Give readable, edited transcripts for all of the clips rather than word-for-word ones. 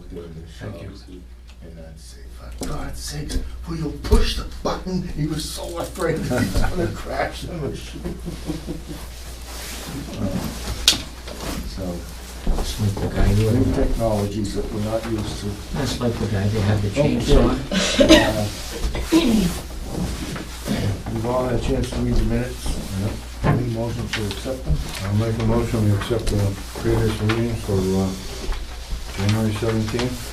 out there in the shop. Thank you. And I'd say, for God's sakes, will you push the button? He was so afraid that he's gonna crash the machine. So, It's like the guy who new had, technologies that we're not used to. that's like the guy that had the chainsaw. We've all had a chance to read the minutes. Any motion to accept them? I'll make a motion, we accept the previous meeting for January 17th.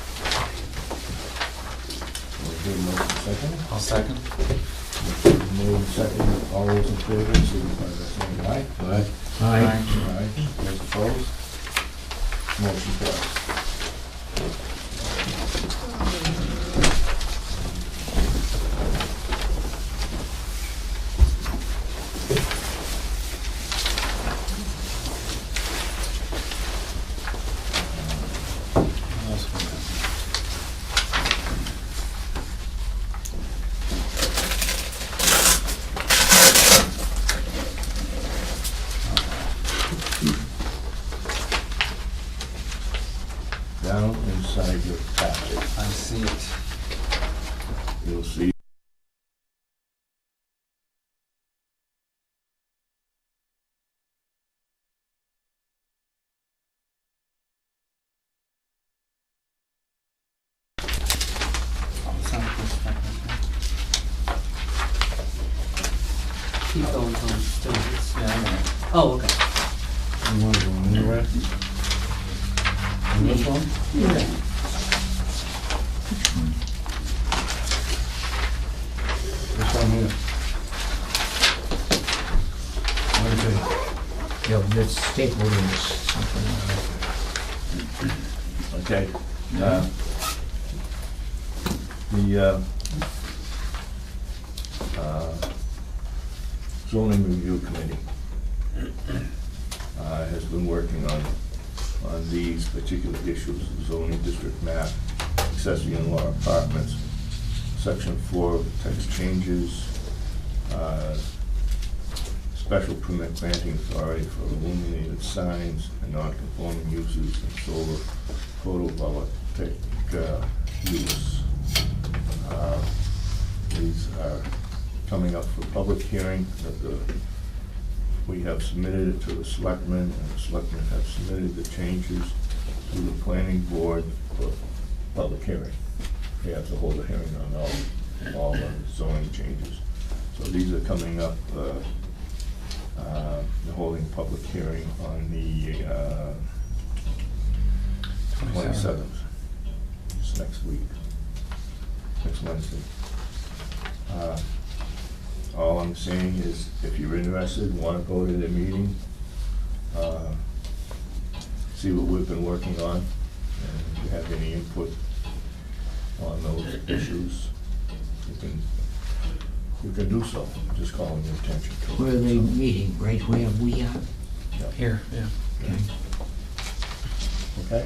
Okay, motion second. I'll second. Made second, all those in favor, signify by saying aye. Aye. Aye. Aye. Those opposed? Motion passed. Down inside your packet, I see it. you'll see I'll sign this back, okay? Keep going till it's Yeah, I know. Oh, okay. You want to go anywhere? On this one? Yeah. This one here. Okay. Yeah, that's stapled in something. okay. The zoning review committee has been working on these particular issues, zoning district map, accessory in-law apartments, section 4 text changes, special permit granting authority for illuminated signs and non-conforming uses and solar photovoltaic use. These are coming up for public hearing. We have submitted it to the selectmen, and the selectmen have submitted the changes to the planning board for public hearing. We have to hold a hearing on all the zoning changes. So these are coming up, they're holding a public hearing on the 27th. It's next week, next Wednesday. All I'm saying is, if you're interested, want to go to the meeting, see what we've been working on, and if you have any input on those issues, you can do so. Just calling your attention to it. Where are they meeting? Right where we are? Yeah. Here, yeah. Okay. Okay?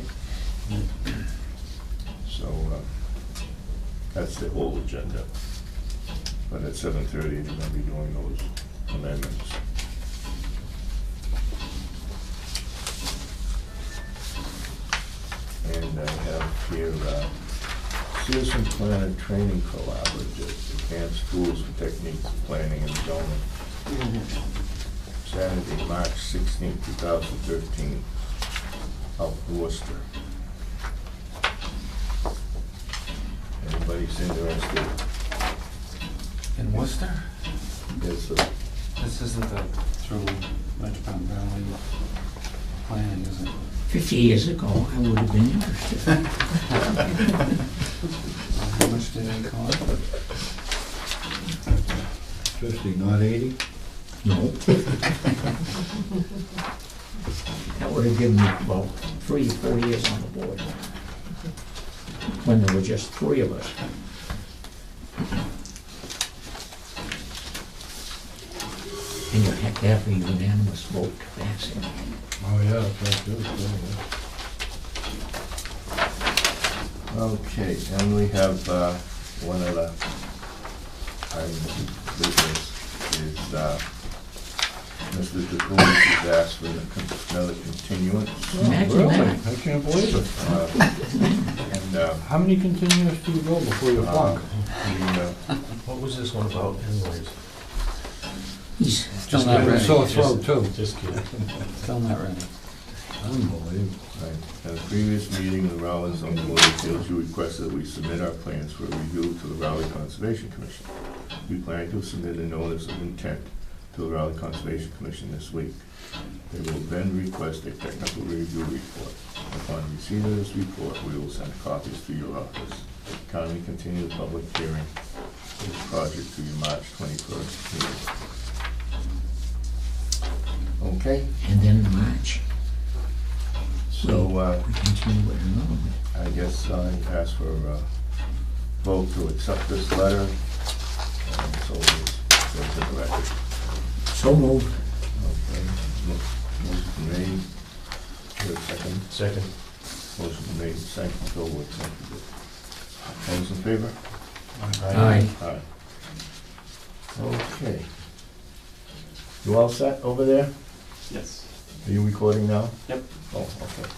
So, that's the whole agenda. But at 7:30, they're gonna be doing those amendments. And I have here, Citizen Planner Training Collaborative, Advanced Tools and Techniques of Planning and Zoning. Saturday, March 16, 2013, out in Worcester. Anybody's interested? In Worcester? There's a, This isn't the through Metropolitan Valley planning, is it? 50 years ago, I would have been interested. How much did they cost? 50, not 80? No. That would have given me about 3 or 4 years on the board, when there were just 3 of us. And you had to have a unanimous vote to pass it. Oh, yeah, that's good. okay, and we have, one other item of business is, Mr. DeCruz has asked for another continuance. Imagine Really? that. I can't believe it. And How many continuous do you go before you flunk? What was this one about anyways? He's, Still not ready. Sore throat too. Just kidding. Still not ready. Unbelievable. Right. At a previous meeting, the Rowland zoning board of appeals, you requested that we submit our plans for review to the Raleigh Conservation Commission. We plan to submit a notice of intent to the Raleigh Conservation Commission this week. They will then request a technical review report. Upon receipt of this report, we will send copies to your office. Kindly continue the public hearing for this project to your March 21st meeting. Okay, and then March, so, we continue it another one. I guess I ask for a vote to accept this letter, and so it's goes in the record. So moved. Okay, motion made, here a second, Second. motion made, second, Bill will accept it. All those in favor? Aye. Aye. Okay. You all set over there? Yes. Are you recording now? Yep. Oh, okay.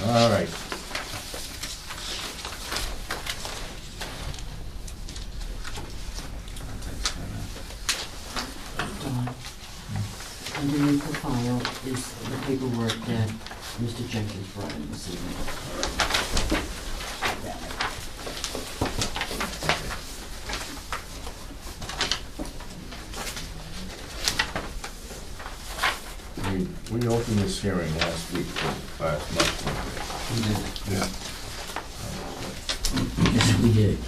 All right. Underneath the file is the paperwork that Mr. Jenkins brought in this evening. We opened this hearing last week, last month. We did. Yeah. Yes, we did.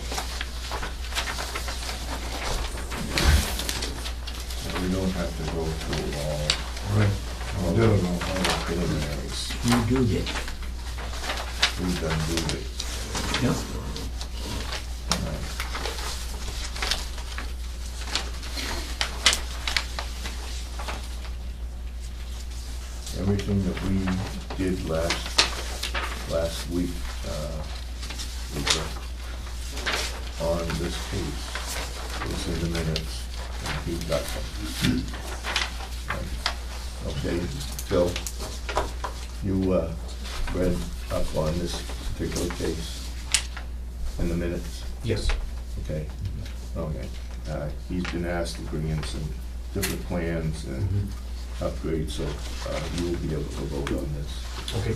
We don't have to go through all Do it. the preliminaries. You do it. We've done do it. Yep. Everything that we did last week, was on this case, was in the minutes, and he got them. Okay, Phil, you, read up on this particular case in the minutes, Yes. okay? Okay, he's been asked to bring in some different plans and upgrades, so, you will be able to vote on this. Okay.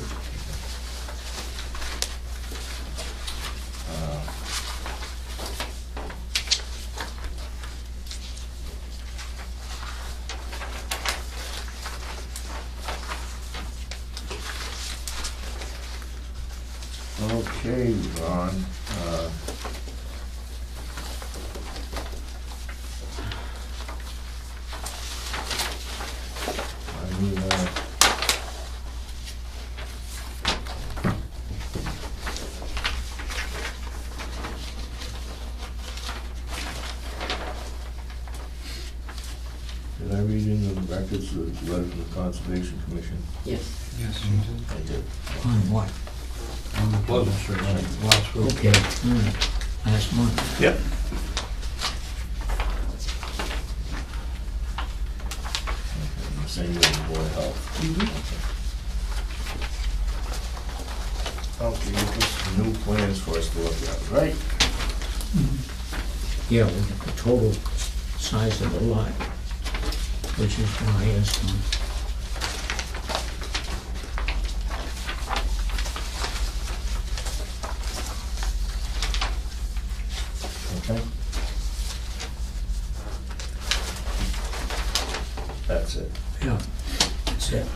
Okay, Ron, I need, did I read in the records the letter from the Conservation Commission? Yes. Yes, you did. I did. On what? On the Pleasant Street, last week. Okay, all right. Last month. Yep. Same with the Board of Health. Okay, you got some new plans for us to look at, right? Yeah, we got the total size of the lot, which is the highest one. Okay. That's it. Yeah, that's it.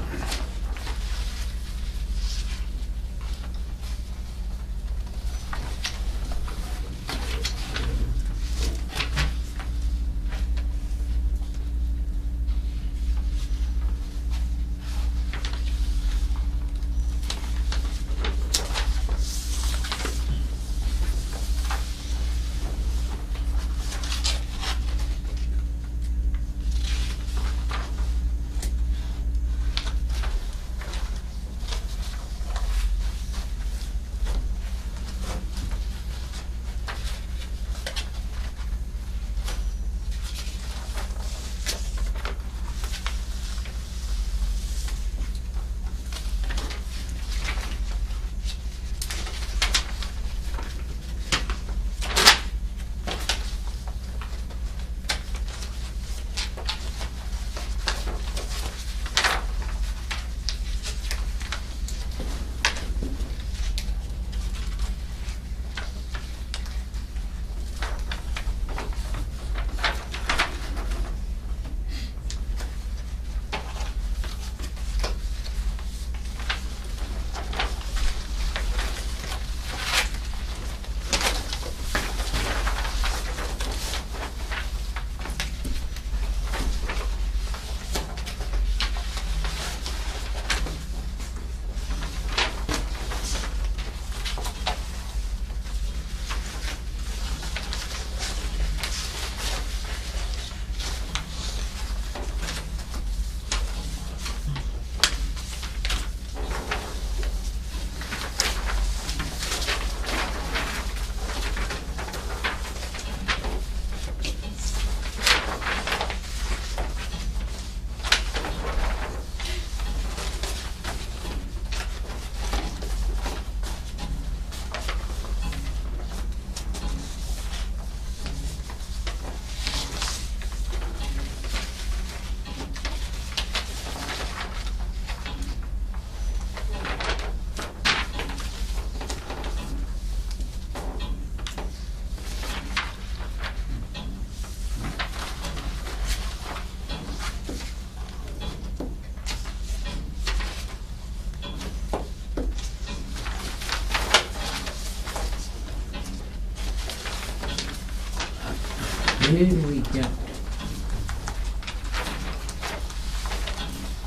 where do we get?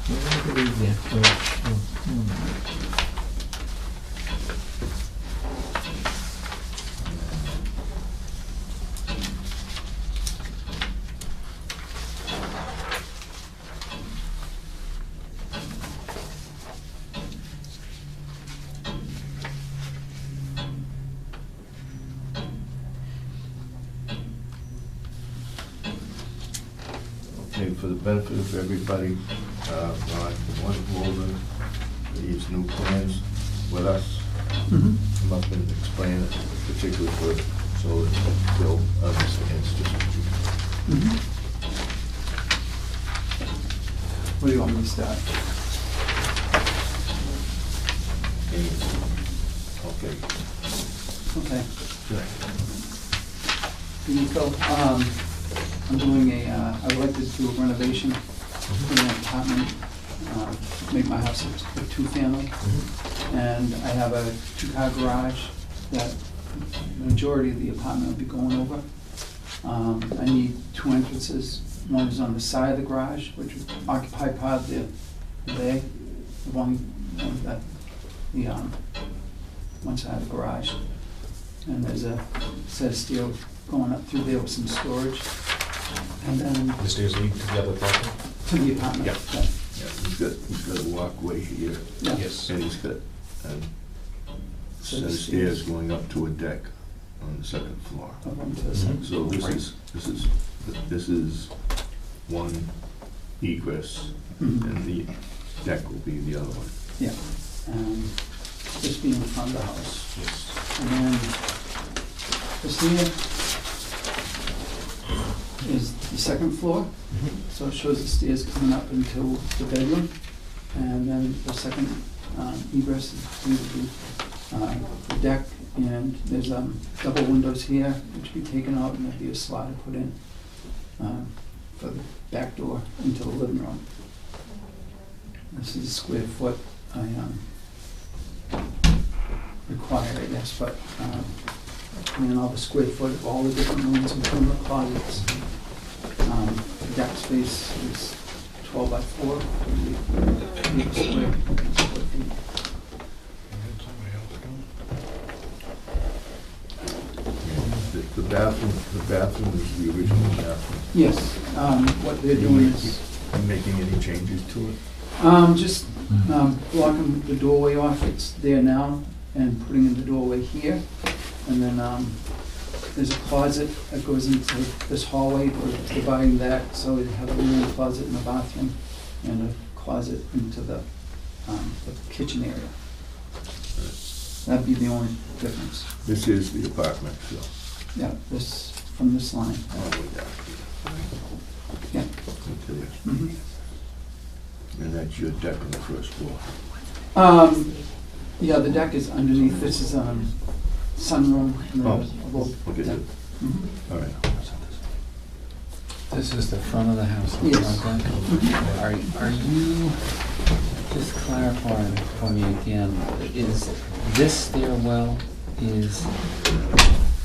Where do we get? Okay, for the benefit of everybody, Ron, you want to go over these new plans with us? Come up and explain it, particularly so that Bill understands just what you. Where do you want me to start? Okay. Okay. Good. So, I'm doing I would like to do a renovation in an apartment, make my house a two-family. And I have a two-car garage that the majority of the apartment will be going over. I need two entrances. One is on the side of the garage, which would occupy part of the bay, one side of the garage. And there's a set of steel going up through there with some storage. And then The stairs lead to the other property? to the apartment. Yeah. Yeah, he's got a walkway here, Yeah. Yes. and he's got a So set of the stairs going up to a deck on the second floor. Up onto the side. So this is one egress, Mhm. and the deck will be the other one. Yeah, this being the front of the house. Yes. And then this here is the second floor, so it shows the stairs coming up into the bedroom. And then the second egress is through the deck, and there's double windows here, which will be taken out, and there'll be a slider put in for the back door into the living room. This is a square foot I require, I guess, but and all the square foot of all the different rooms within the closets. The deck space is 12 by 4, 8 square feet. The bathroom is the original bathroom. Yes, what they're doing is Are you making any changes to it? just blocking the doorway off, it's there now, and putting in the doorway here. And then there's a closet that goes into this hallway, we're dividing that, so we have a linen closet in the bathroom, and a closet into the kitchen area. That'd be the only difference. This is the apartment, so. Yeah, this, from this line. All the way down Yeah. into this. Mhm. And that's your deck on the first floor. Yeah, the deck is underneath, this is sunroom. And Oh, there's a little look at deck. it. Mhm. All right. This is the front of the house. the Yes. front deck? Are you, just clarifying for me again, is this stairwell is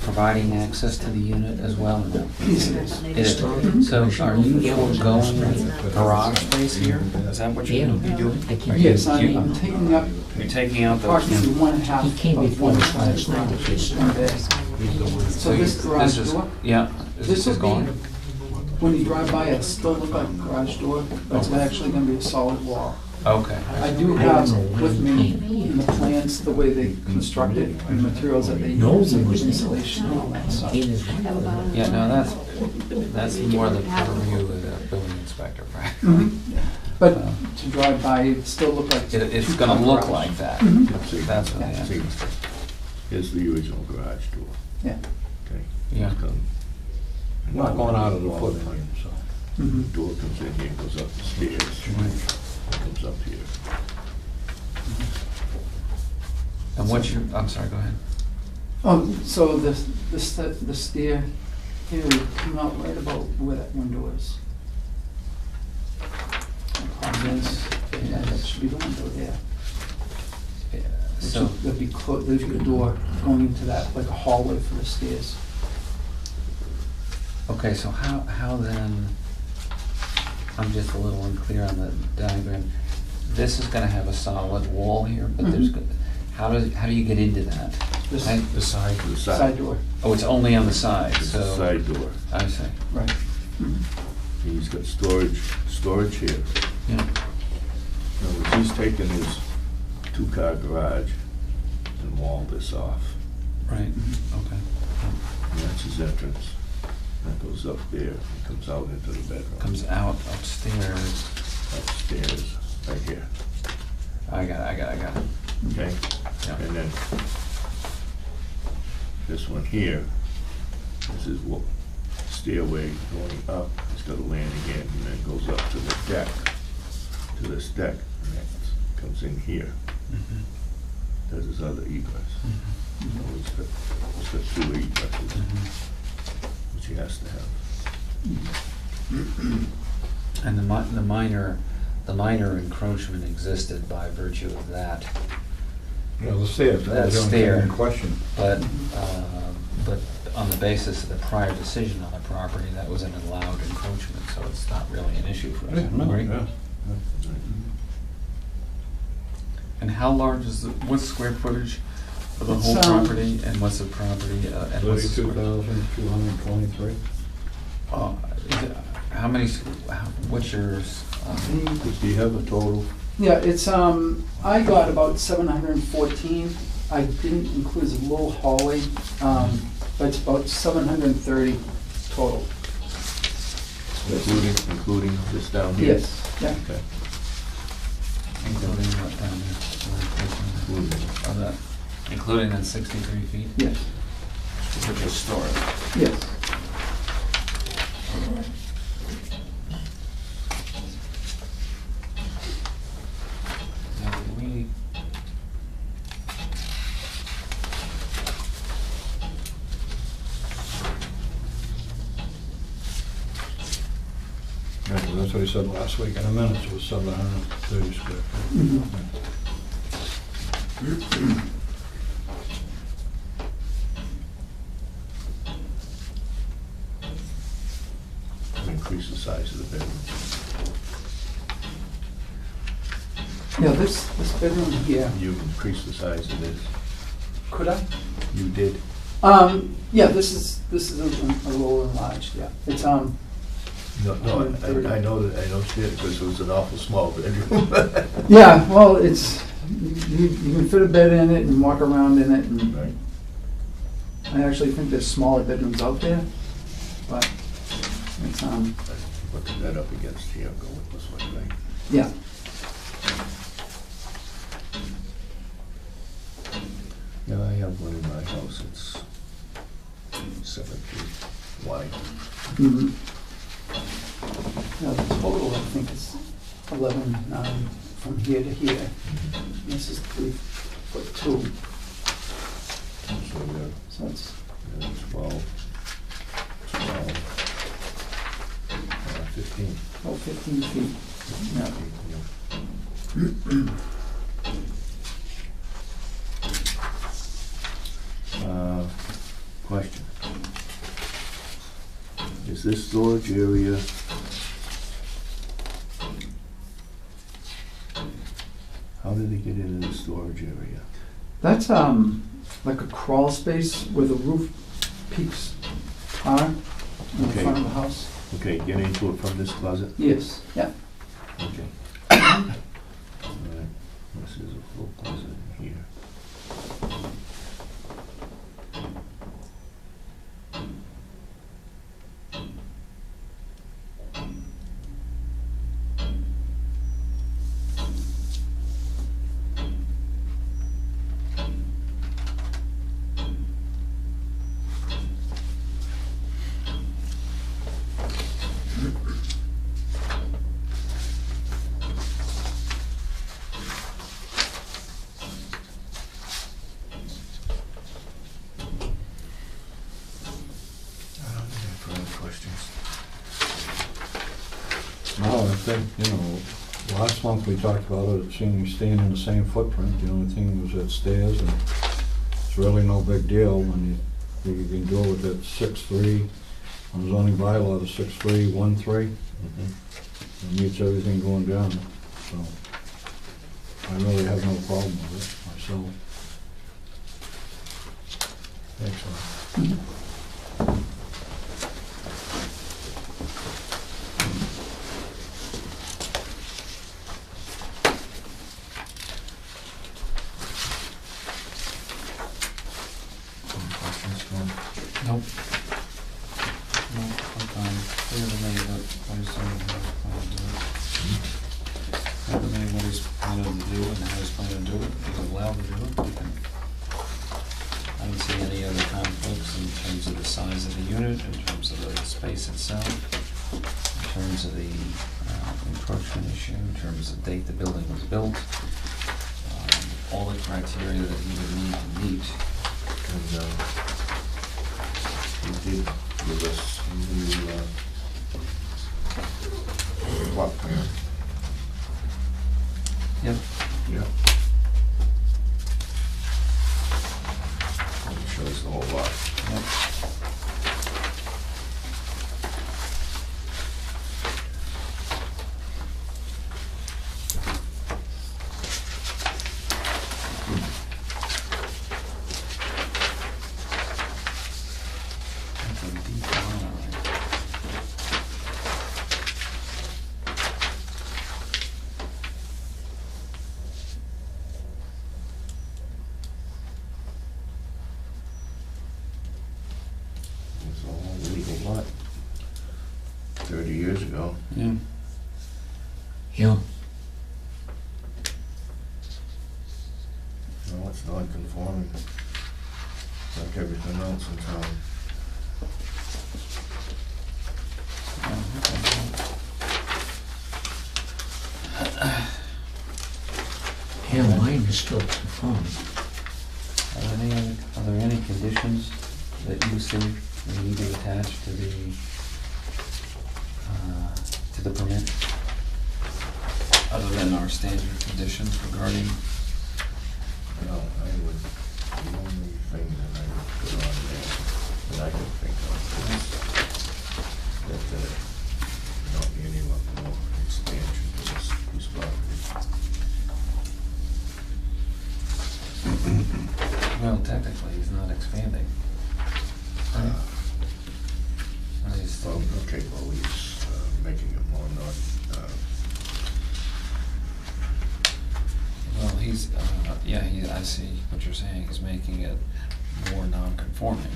providing access to the unit as well? Or no? Yes, it is. It is. So are you foregoing garage space here? Is that what you're going to be doing? I can't. Yes, I'm taking up You're taking out the... approximately 1/2 He came of before one us side last night, garage. it's One bay. So this garage is- door, Yeah, this this will is be, gone? when you drive by, it still look like a garage door, but it's actually gonna be a solid wall. Okay. I do have with me in the plans, the way they constructed, and the materials that they use, and the insulation and all that stuff. It is. Yeah, no, that's more the purview of the building inspector, right? But to drive by, it still look like. It's two-car gonna look garage. like that. See, That's what, yeah. see, here's the original garage door. Yeah. Okay. Yeah. Not going out of the footprint, so. Mhm. Door comes in here, goes up the stairs, comes up here. And what's your, I'm sorry, go ahead. So the stair here would come out right about where that window is. Yeah, that should be the window there. Yeah, It So, should- there'd be a door going into that, like a hallway for the stairs. Okay, so how then, I'm just a little unclear on the diagram. This is gonna have a solid wall here, but there's, how do you get into that? This I- The side. The side door, Oh, it's only on the side, It's the so, side door. I see, right. He's got storage here. yeah, In other words, he's taken his two-car garage and walled this off. right, okay. And that's his entrance. That goes up there, and comes out into the bedroom. Comes out upstairs. Upstairs, right here, I got it. okay? Yeah. And then this one here, this is what stairway going up. It's got a landing in, and then goes up to the deck, to this deck, and that comes in here. Mhm. There's his other egress. Mhm. So he's got two egresses, Mhm. which he has to have. And the minor encroachment existed by virtue of that, Yeah, the stairs, that was the That only thing stair. in question. but on the basis of the prior decision on the property, that was an allowed encroachment, so it's not really an issue for us, Yeah, no, right? yeah. And how large is what's the square footage of the It's, whole property, and what's the property, and what's the square? 32,223. Is it, how many, what's yours? Does he have a total? Yeah, it's, I got about 714. I didn't include a little hallway, but it's about 730 total. Including this down here? Yes, yeah. Okay. Including what down there? Including. Oh, that, including that 63 feet? Yes, Which is storage. yes. Now, did we, Yeah, 'cause that's what he said last week in the minutes, it was 730 square feet. Mhm. Increase the size of the bedroom. Yeah, this bedroom here, You increase the size of this. could I? You did. Yeah, this is a little enlarged, yeah. It's, No, I know that, I know it because it was an awful small bedroom. yeah, well, it's, you can fit a bed in it and walk around in it, and Right. I actually think there's smaller bedrooms out there, but it's, Put the bed up against here, go with this one, right? yeah. Yeah, I have one in my house, it's 7 feet wide. Mhm. Now, the total, I think, is 11.9 from here to here. This is 3'2", So we're, so it's, 12, 15. about 15 feet. Yeah. Question. Is this storage area, how did they get into the storage area? That's like a crawl space where the roof peaks are in the Okay. front of the house. Okay, get into it from this closet? Yes, yeah. Okay. Alright, this is a full closet in here. I don't have any further questions. No, I think, last month we talked about it seeming staying in the same footprint. The only thing was that stairs, and it's really no big deal when you can go with that 6'3", on the zoning bylaw, the 6313, Mhm. it meets everything going down, so I really have no problem with it myself. Excellent. Any questions, Tom? Nope. Nope, I'm fine. Clear to me what he's saying, how he's planning to do it. Clear to me what he's planning to do and how he's planning to do it. He's allowed to do it. He can. I don't see any other conflicts in terms of the size of the unit, in terms of the space itself, in terms of the encroachment issue, in terms of the date the building was built. All the criteria that he would need to meet. And he did give us the plot plan. Yep. Yeah. It shows the whole lot. Yep. That's a deep line, all right. It's a whole legal lot. 30 years ago. Yeah. Yeah. No, it's non-conforming. Like everything else in town. Yeah, mine is still conforming. Are there any conditions that you see that need to be attached to the permit? Other than our standard conditions regarding, Well, the only thing that I would put on there, that I can think of, is that there not be any more expansion to this piece of property. well, technically, he's not expanding. Right? He's- Well, okay, well, he's making it more not, Well, I see what you're saying, he's making it more non-conforming.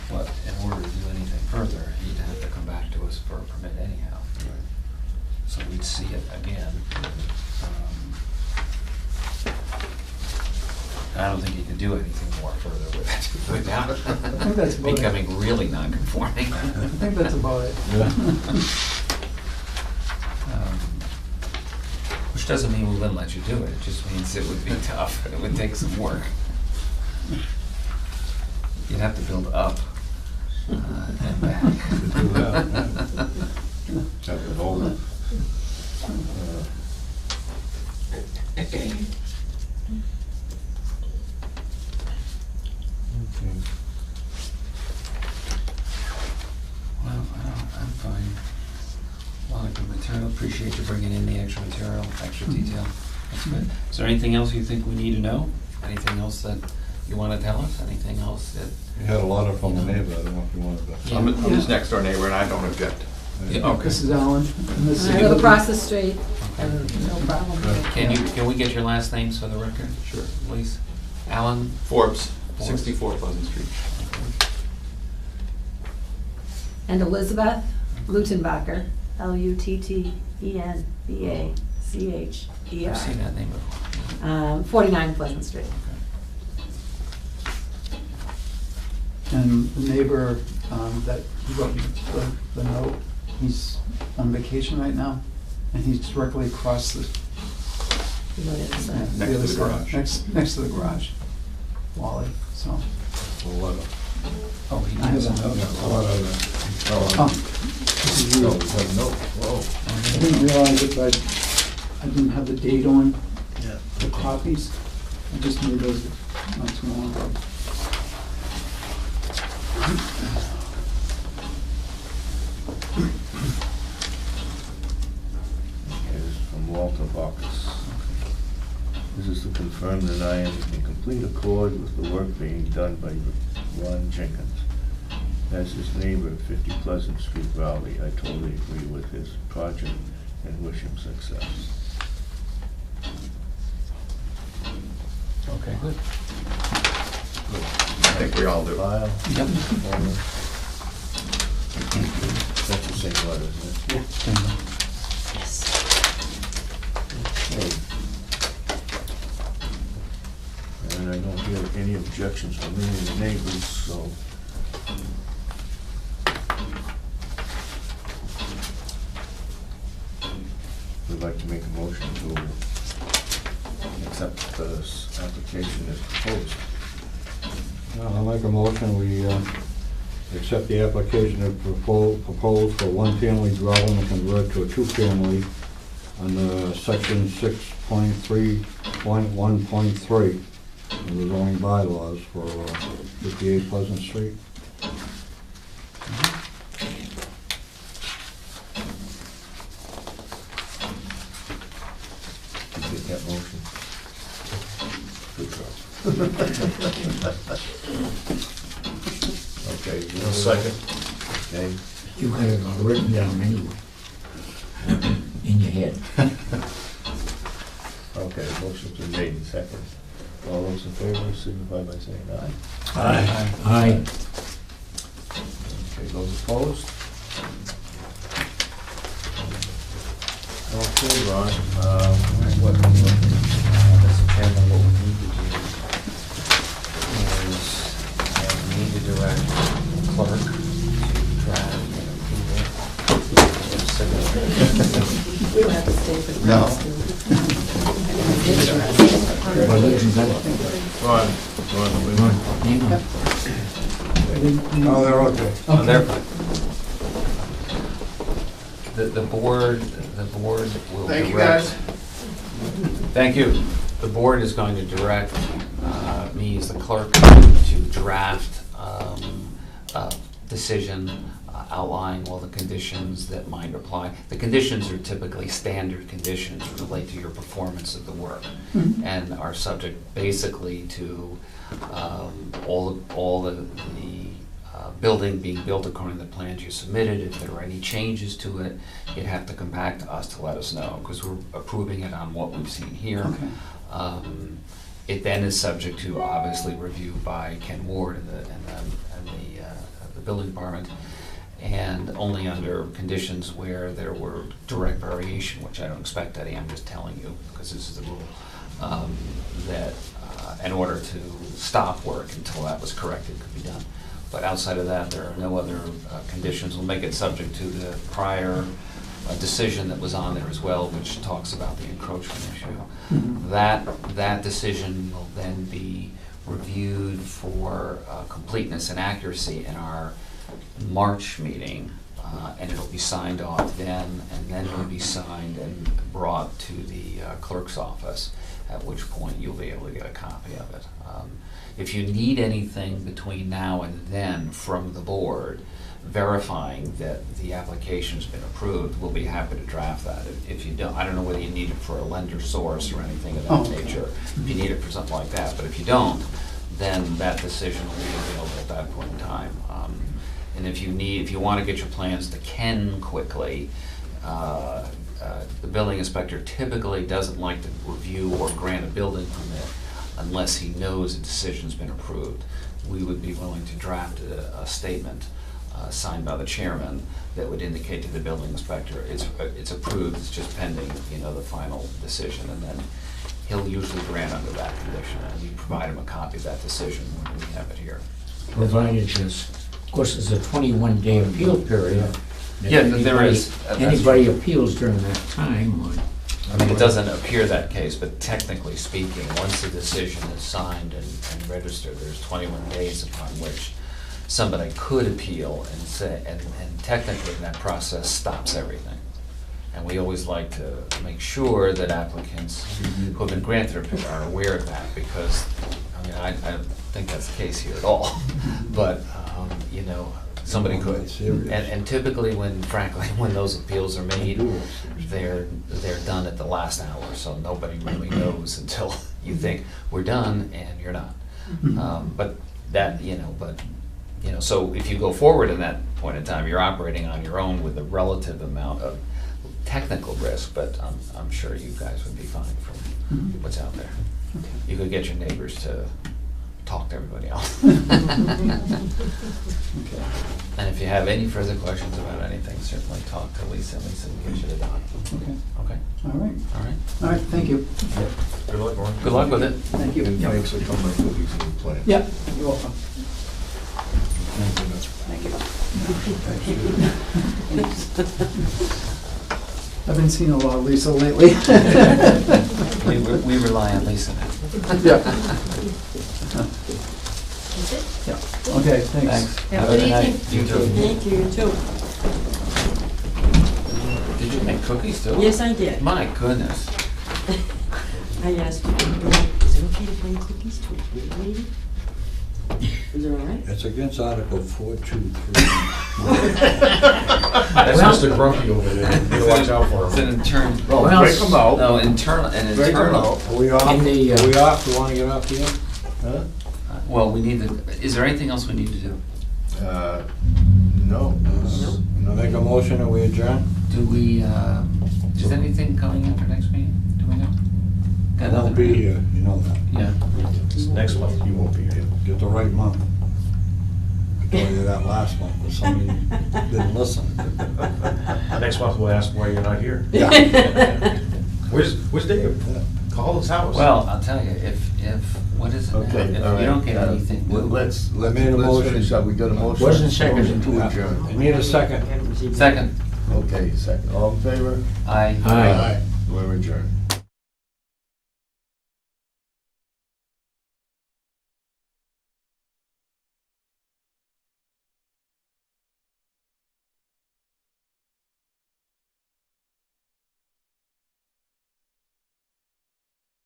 But in order to do anything further, he'd have to come back to us for a permit anyhow. So we'd see it again. I don't think he could do anything more further with it without think that's about it. becoming really non-conforming. I think that's about it. Which doesn't mean we wouldn't let you do it, it just means it would be tough, it would take some work. You'd have to build up and back. Do that, have the whole, Okay. Well, I'm fine. A lot of good material, appreciate you bringing in the extra material, extra detail, that's good. Is there anything else you think we need to know? Anything else that you want to tell us, anything else that? You had a lot of from the neighbor, I don't know if you wanted to. I'm his next door neighbor and I don't object. Yeah, okay. This is Alan. And this I is live across the street, and no problem. Can we get your last names for the record? Sure. Please? Alan? Forbes, 64 Pleasant Street. And Elizabeth Lutenbacher, Luttenbacher. I've seen that name before. 49 Pleasant Street. And the neighbor that he wrote the note, he's on vacation right now, and he's directly across the What is the that? Next other to the side, garage. next to the garage, Wally, so. A lot of, Oh, he I have has a a note. a lot of, Oh, this is you. no, we have no, whoa. I didn't realize it, but I didn't have the date on Yeah. the copies. I just made those not too long ago. Okay, this is from Walter Bacchus. This is to confirm that I am in complete accord with the work being done by Ron Jenkins. As his neighbor at 50 Pleasant Street, Raleigh, I totally agree with his project and wish him success. Okay, good. I think we all do. File. Yep. That's the same letter, isn't it? Yes. Okay. And I don't hear any objections from any of the neighbors, so. We'd like to make a motion to accept this application as proposed. I'll make a motion, we accept the application of proposed for one-family dwelling and convert to a two-family under section 6.3.1.3 of the zoning bylaws for 58 Pleasant Street. Did you get that motion? Good job. Okay, you want a second? Okay. You had it all written down anyway, in your head. Okay, motion's been made and second. All those in favor signify by saying aye. Aye. Okay, those opposed? Okay, Ron, What, Mr. Chairman, what we need to do is, we need to direct the clerk to draft an approval. We don't have to stay for the No. rest. Well, ladies and gentlemen, Ron, wait a minute. hang on. Oh, they're okay. Oh, they're fine. The board will direct. Thank you, guys. Thank you. The board is going to direct me as the clerk to draft a decision outlining all the conditions that might apply. The conditions are typically standard conditions relate to your performance of the work and are subject basically to all the building being built according to the plans you submitted. If there are any changes to it, you'd have to come back to us to let us know, because we're approving it on what we've seen here. Okay. It then is subject to, obviously, review by Ken Ward and the building department, and only under conditions where there were direct variation, which I don't expect any, I'm just telling you, because this is the rule, that in order to stop work until that was corrected could be done. But outside of that, there are no other conditions. We'll make it subject to the prior decision that was on there as well, which talks about the encroachment issue. That decision will then be reviewed for completeness and accuracy in our March meeting, and it'll be signed off then, and then it'll be signed and brought to the clerk's office, at which point you'll be able to get a copy of it. If you need anything between now and then from the board verifying that the application's been approved, we'll be happy to draft that. If you don't, I don't know whether you need it for a lender source or anything of that Oh. nature, if you need it for something like that, but if you don't, then that decision will be available at that point in time. And if you want to get your plans to Ken quickly, the building inspector typically doesn't like to review or grant a building permit unless he knows a decision's been approved. We would be willing to draft a statement signed by the chairman that would indicate to the building inspector it's approved, it's just pending, the final decision, and then he'll usually grant under that condition, and we provide him a copy of that decision when we have it here. Provided this, of course, there's a 21-day appeal period. Yeah, there is. Anybody appeals during that time, or I mean, it doesn't appear that case, but technically speaking, once the decision is signed and registered, there's 21 days upon which somebody could appeal and say, and technically that process stops everything. And we always like to make sure that applicants who have been granted a permit are aware of that, because, I don't think that's the case here at all. But you know, somebody could. It's serious. And typically when, frankly, when those appeals are made, they're done at the last hour, so nobody really knows until you think, we're done, and you're not. But that, so if you go forward in that point in time, you're operating on your own with a relative amount of technical risk, but I'm sure you guys would be fine from what's out there. You could get your neighbors to talk to everybody else. And if you have any further questions about anything, certainly talk to Lisa. Lisa can get you the dot. Okay, Okay, all right, all right. all right, thank you. Good luck, Warren. Good luck with it. Thank you. And thanks for coming up with these new plans. Yeah, you're welcome. I've been seeing a lot of Lisa lately. We rely on Lisa now. Yeah. Yeah, okay, thanks. Thanks. Have a Have good night. evening. You too. Thank you, you too. Did you make cookies too? Yes, I did. My goodness. I asked you, is it okay to bring cookies to a board meeting? Is it all right? It's against Article 423. That's Mr. Grumpy over there. You gotta watch out for It's an him. internal. Oh, break them out. No, internal, an Break 'em internal. out. Are we off? In the, Are we off? You wanna get off the end? Huh? Well, we need to, is there anything else we need to do? No. Make a motion that we adjourn? Do we, is anything coming in for next meeting? Do we know? I Got won't nothing? be here, you know that. Yeah. Next month, you won't be here. Get the right month. I told you that last month, but somebody didn't listen. Next month, we'll ask why you're not here. Where's Dave? Call his house. Well, I'll tell you, if, what is it now? Okay, If all right. you don't get anything. Let's I made a motion. finish up. We got a motion. Wasn't seconded. Motion to adjourn. I need a second. Second, Okay, second. All in favor? I. Aye. We're adjourned.